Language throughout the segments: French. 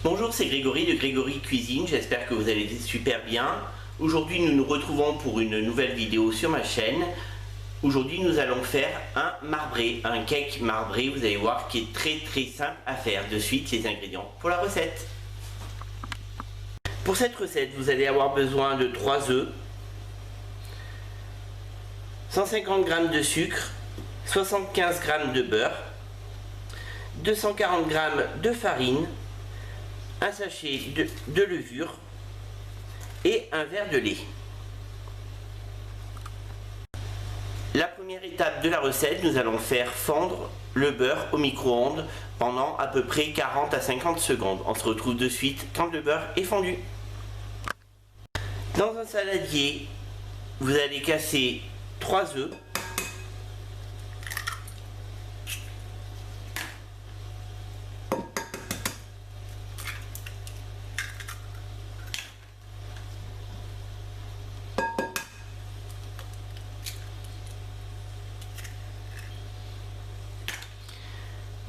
Bonjour, c'est Grégory de Grégory Cuisine, j'espère que vous allez super bien. Aujourd'hui nous nous retrouvons pour une nouvelle vidéo sur ma chaîne. Aujourd'hui nous allons faire un marbré, un cake marbré, vous allez voir, qui est très simple à faire. De suite les ingrédients pour la recette. Pour cette recette vous allez avoir besoin de 3 œufs, 150 g de sucre, 75 g de beurre, 240 g de farine, un sachet de levure et un verre de lait. La première étape de la recette, nous allons faire fondre le beurre au micro-ondes pendant à peu près 40 à 50 secondes. On se retrouve de suite quand le beurre est fondu. Dans un saladier, vous allez casser 3 œufs.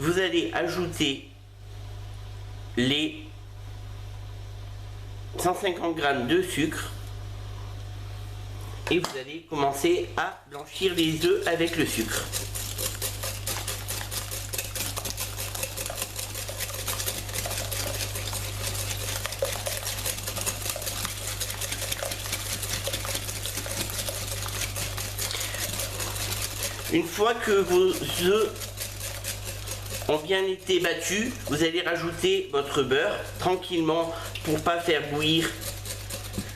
Vous allez ajouter les 150 g de sucre et vous allez commencer à blanchir les œufs avec le sucre. Une fois que vos œufs ont bien été battus, vous allez rajouter votre beurre tranquillement pour pas faire bouillir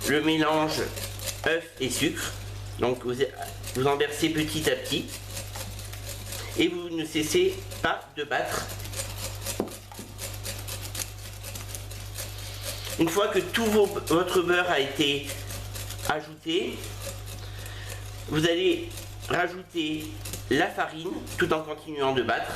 le mélange œuf et sucre. Donc vous en versez petit à petit et vous ne cessez pas de battre. Une fois que tout votre beurre a été ajouté, vous allez rajouter la farine tout en continuant de battre.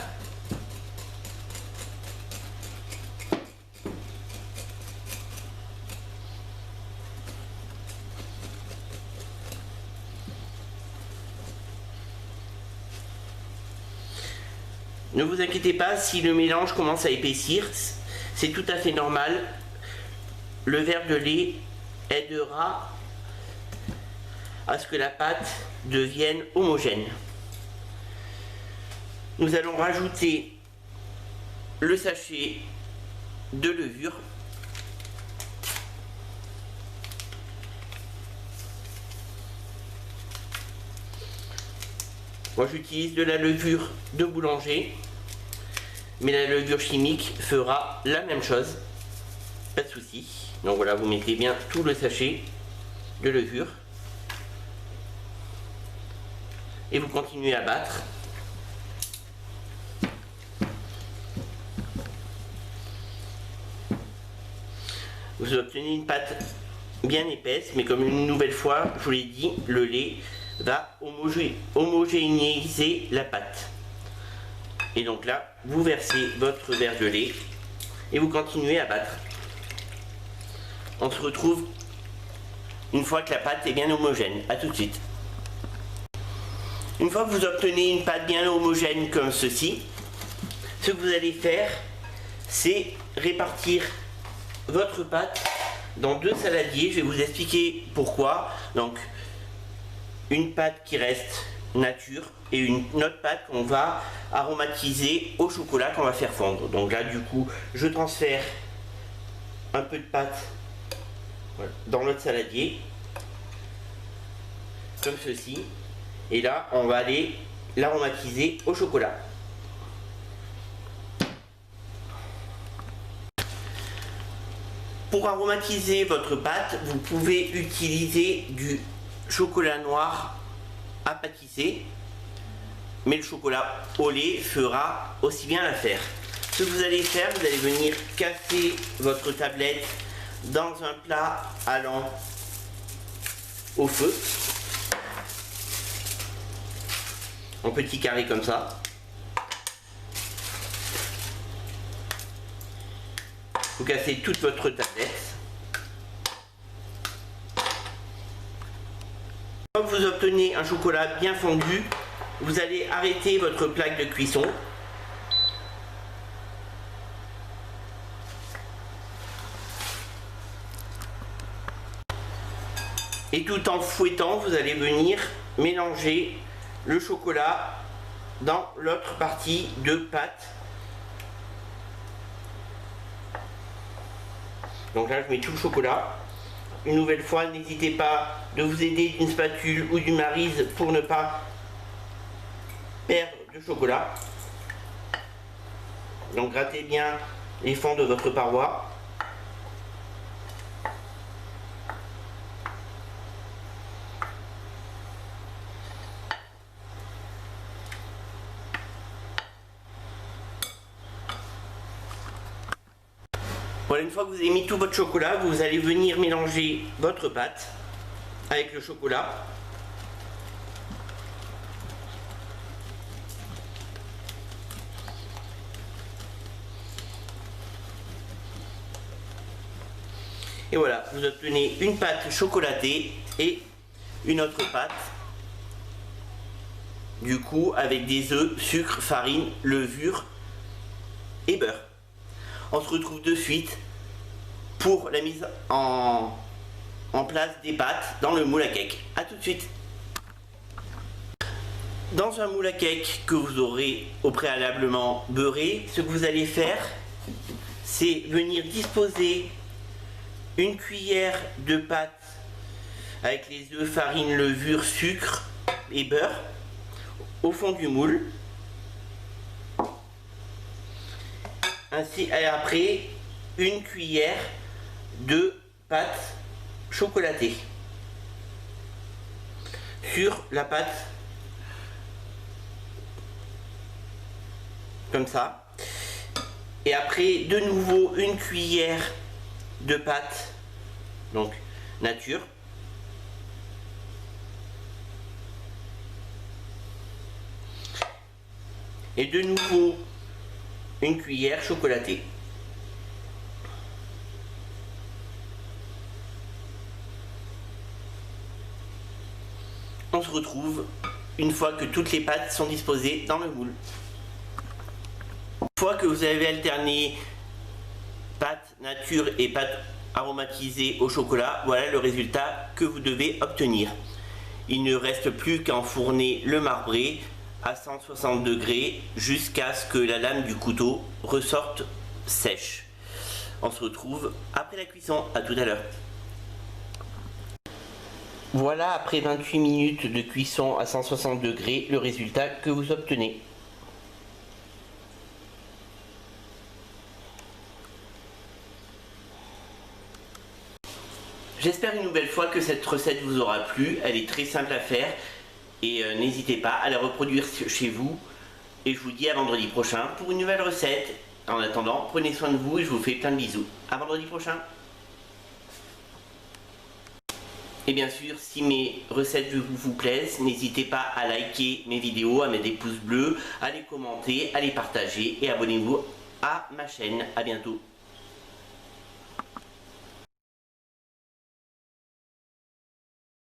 Ne vous inquiétez pas si le mélange commence à épaissir, c'est tout à fait normal. Le verre de lait aidera à ce que la pâte devienne homogène. Nous allons rajouter le sachet de levure. Moi j'utilise de la levure de boulanger, mais la levure chimique fera la même chose, pas de souci. Donc voilà, vous mettez bien tout le sachet de levure et vous continuez à battre. Vous obtenez une pâte bien épaisse, mais comme une nouvelle fois, je vous l'ai dit, le lait va homogénéiser la pâte. Et donc là, vous versez votre verre de lait et vous continuez à battre. On se retrouve une fois que la pâte est bien homogène. A tout de suite. Une fois que vous obtenez une pâte bien homogène comme ceci, ce que vous allez faire, c'est répartir votre pâte dans 2 saladiers. Je vais vous expliquer pourquoi. Donc, une pâte qui reste nature et une autre pâte qu'on va aromatiser au chocolat qu'on va faire fondre. Donc là, du coup, je transfère un peu de pâte dans notre saladier, comme ceci. Et là, on va aller l'aromatiser au chocolat. Pour aromatiser votre pâte, vous pouvez utiliser du chocolat noir à pâtisser, mais le chocolat au lait fera aussi bien l'affaire. Ce que vous allez faire, vous allez venir casser votre tablette dans un plat allant au feu, en petits carrés comme ça. Vous cassez toute votre tablette. Quand vous obtenez un chocolat bien fondu, vous allez arrêter votre plaque de cuisson. Et tout en fouettant, vous allez venir mélanger le chocolat dans l'autre partie de pâte. Donc là, je mets tout le chocolat. Une nouvelle fois, n'hésitez pas de vous aider d'une spatule ou d'une maryse pour ne pas perdre de chocolat. Donc grattez bien les fonds de votre paroi. Voilà, une fois que vous avez mis tout votre chocolat, vous allez venir mélanger votre pâte avec le chocolat. Et voilà, vous obtenez une pâte chocolatée et une autre pâte, du coup avec des œufs, sucre, farine, levure et beurre. On se retrouve de suite pour la mise en place des pâtes dans le moule à cake. A tout de suite. Dans un moule à cake que vous aurez au préalablement beurré, ce que vous allez faire, c'est venir disposer une cuillère de pâte avec les œufs, farine, levure, sucre et beurre au fond du moule. Ainsi, et après, une cuillère de pâte chocolatée sur la pâte, comme ça. Et après, de nouveau, une cuillère de pâte, donc nature. Et de nouveau, une cuillère chocolatée. On se retrouve une fois que toutes les pâtes sont disposées dans le moule. Une fois que vous avez alterné pâte nature et pâte aromatisée au chocolat, voilà le résultat que vous devez obtenir. Il ne reste plus qu'à enfourner le marbré à 160 degrés jusqu'à ce que la lame du couteau ressorte sèche. On se retrouve après la cuisson. À tout à l'heure. Voilà, après 28 minutes de cuisson à 160 degrés, le résultat que vous obtenez. J'espère une nouvelle fois que cette recette vous aura plu. Elle est très simple à faire et n'hésitez pas à la reproduire chez vous. Et je vous dis à vendredi prochain pour une nouvelle recette. En attendant, prenez soin de vous et je vous fais plein de bisous. À vendredi prochain. Et bien sûr, si mes recettes vous plaisent, n'hésitez pas à liker mes vidéos, à mettre des pouces bleus, à les commenter, à les partager et abonnez-vous à ma chaîne. À bientôt.